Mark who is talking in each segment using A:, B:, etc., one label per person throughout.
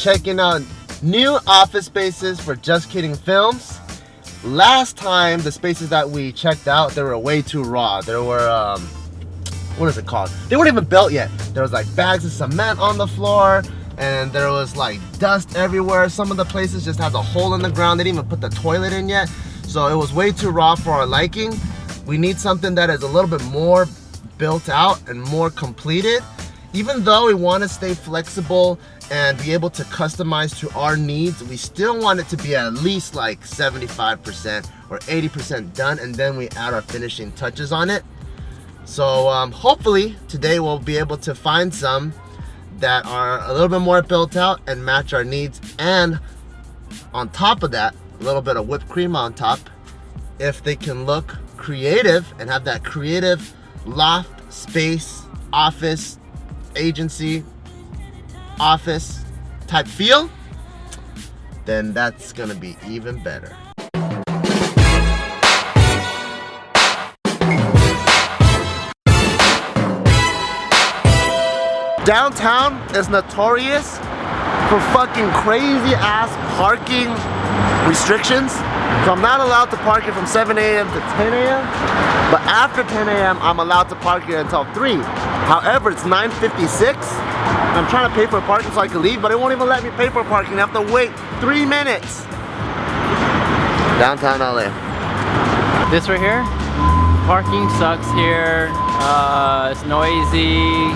A: checking out new office spaces for Just Kidding Films. Last time, the spaces that we checked out, they were way too raw. There were, what is it called? They weren't even built yet. There was like bags of cement on the floor, and there was like dust everywhere. Some of the places just had a hole in the ground. They didn't even put the toilet in yet. So it was way too raw for our liking. We need something that is a little bit more built out and more completed. Even though we want to stay flexible and be able to customize to our needs, we still want it to be at least like 75% or 80% done, and then we add our finishing touches on it. So hopefully today we'll be able to find some that are a little bit more built out and match our needs, and on top of that, a little bit of whipped cream on top if they can look creative and have that creative loft space, office, agency, office type feel, then that's gonna be even better. Downtown is notorious for fucking crazy ass parking restrictions. So I'm not allowed to park here from 7 a.m. to 10 a.m. But after 10 a.m. I'm allowed to park here until 3. However, it's 9:56. I'm trying to pay for parking so I can leave, but it won't even let me pay for parking. I have to wait 3 minutes. Downtown LA.
B: This right here, parking sucks here. It's noisy.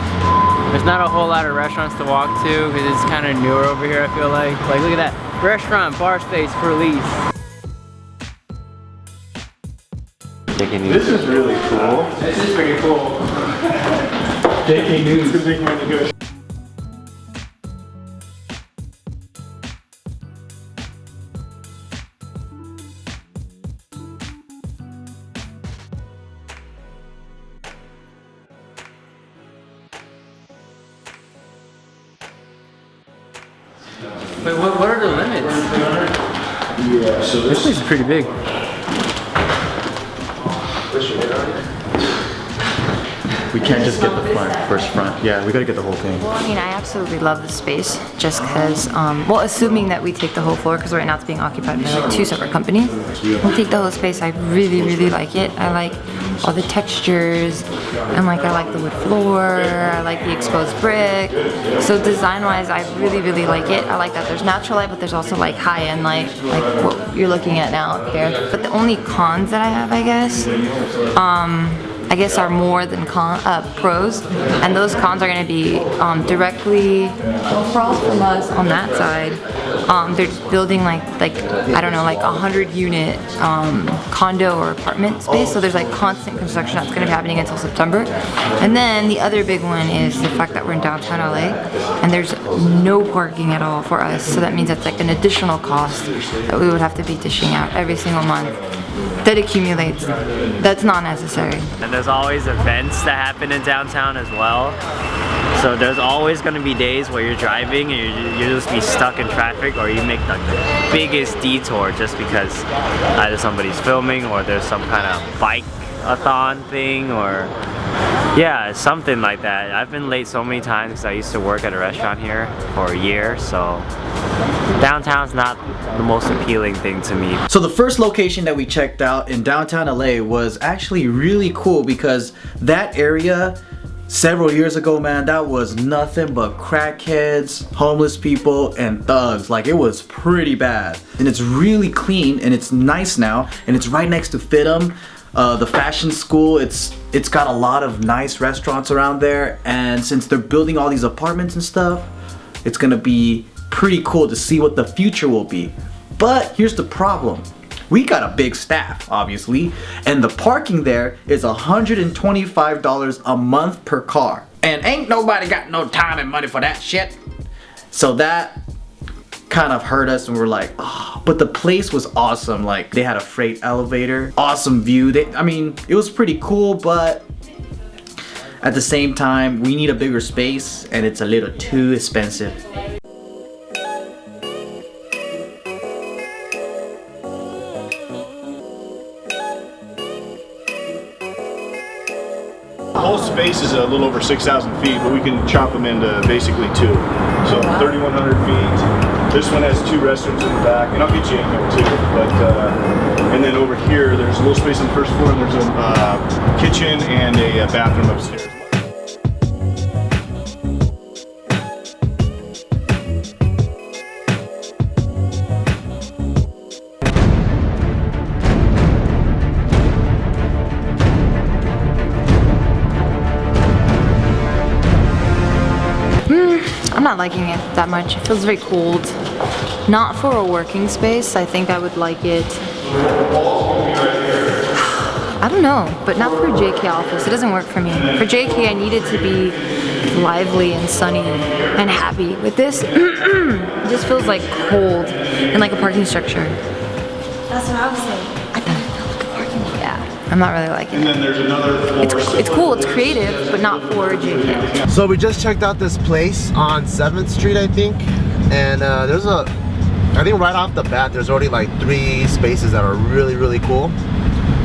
B: There's not a whole lot of restaurants to walk to because it's kind of newer over here, I feel like. Like, look at that. Restaurant, bar space for lease.
C: This is really cool.
B: This is pretty cool.
C: JK News is making my negotiation.
B: Wait, what are the limits?
C: Yeah, so
B: This place is pretty big.
C: we can't just get the first front. Yeah, we gotta get the whole thing.
D: Well, I mean, I absolutely love the space just because, well, assuming that we take the whole floor, because right now it's being occupied by like 2 separate companies. We'll take the whole space. I really, really like it. I like all the textures, and like I like the wood floor, I like the exposed brick. So design-wise, I really, really like it. I like that there's natural light, but there's also like high-end light, like what you're looking at now up here. But the only cons that I have, I guess are more than pros, and those cons are going to be directly across from us on that side. They're building like I don't know, like 100-unit condo or apartment space, so there's like constant construction that's going to be happening until September. And then the other big one is the fact that we're in downtown LA and there's no parking at all for us, so that means that's like an additional cost that we would have to be dishing out every single month. That accumulates. That's not necessary.
E: And there's always events that happen in downtown as well. So there's always going to be days where you're driving and you'll just be stuck in traffic, or you make like the biggest detour just because either somebody's filming or there's some kind of bike-a-thon thing, or yeah, something like that. I've been late so many times because I used to work at a restaurant here for a year, so downtown's not the most appealing thing to me.
F: So the first location that we checked out in downtown LA was actually really cool because that area several years ago, man, that was nothing but crackheads, homeless people, and thugs. Like, it was pretty bad. And it's really clean and it's nice now, and it's right next to FITM, the fashion school. It's got a lot of nice restaurants around there, and since they're building all these apartments and stuff, it's gonna be pretty cool to see what the future will be. But here's the problem. We got a big staff, obviously, and the parking there is $125 a month per car. And ain't nobody got no time and money for that shit. So that kind of hurt us, and we're like, oh, but the place was awesome. Like, they had a freight elevator, awesome view. I mean, it was pretty cool, but at the same time, we need a bigger space, and it's a little too expensive.
G: whole space is a little over 6,000 feet, but we can chop them into basically 2. So 3,100 feet. This one has 2 restrooms in the back, and I'll get you in there too. But and then over here, there's a little space on the first floor, and there's a kitchen and a bathroom upstairs.
D: I'm not liking it that much. It feels very cold. Not for a working space. I think I would like it. I don't know, but not for a JK office. It doesn't work for me. For JK, I need it to be lively and sunny and happy. With this, it just feels like cold and like a parking structure.
H: That's what I was saying.
D: I thought it felt like a parking lot. Yeah, I'm not really liking
G: And
D: it.
G: then there's another floor.
D: It's cool, it's creative, but not for a JK.
A: So we just checked out this place on 7th Street, I think, and there's I think right off the bat, there's already like 3 spaces that are really, really cool.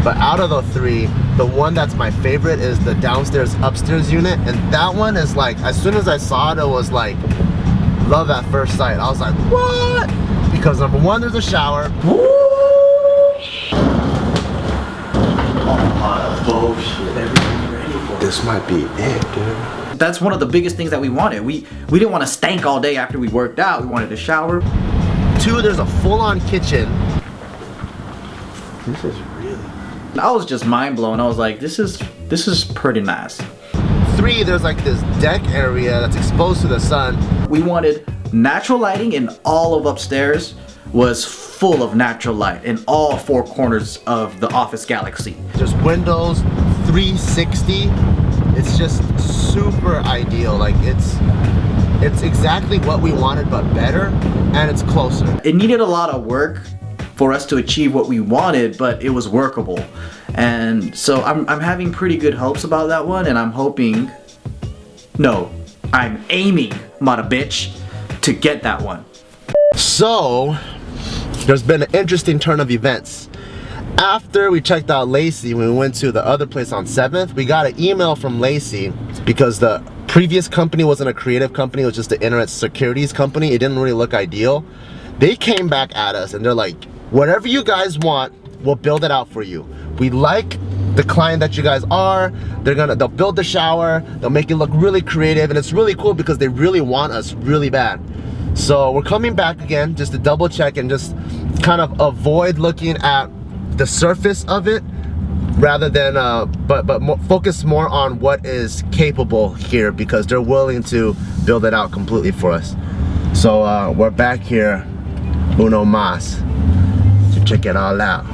A: But out of the 3, the one that's my favorite is the downstairs upstairs unit, and that one is like, as soon as I saw it, it was like love at first sight. I was like, what? Because number 1, there's a shower. This might be it, dude.
F: That's one of the biggest things that we wanted. We didn't want to stank all day after we worked out. We wanted to shower.
A: 2, there's a full-on kitchen. This is really...
F: I was just mind blown. I was like, this is pretty nice.
A: 3, there's like this deck area that's exposed to the sun.
F: We wanted natural lighting, and all of upstairs was full of natural light in all 4 corners of the office galaxy.
A: There's windows, 360. It's just super ideal. Like it's exactly what we wanted, but better, and it's closer.
F: It needed a lot of work for us to achieve what we wanted, but it was workable. And so I'm having pretty good hopes about that one, and I'm hoping, no, I'm aiming, mother bitch, to get that one.
A: So there's been an interesting turn of events. After we checked out Lacey, when we went to the other place on 7th, we got an email from Lacey because the previous company wasn't a creative company, it was just an internet securities company. It didn't really look ideal. They came back at us and they're like, whatever you guys want, we'll build it out for you. We like the client that you guys are. They'll build the shower, they'll make it look really creative, and it's really cool because they really want us really bad. So we're coming back again just to double check and just kind of avoid looking at the surface of it, rather than focus more on what is capable here, because they're willing to build it out completely for us. So we're back here, uno más, to check it all out.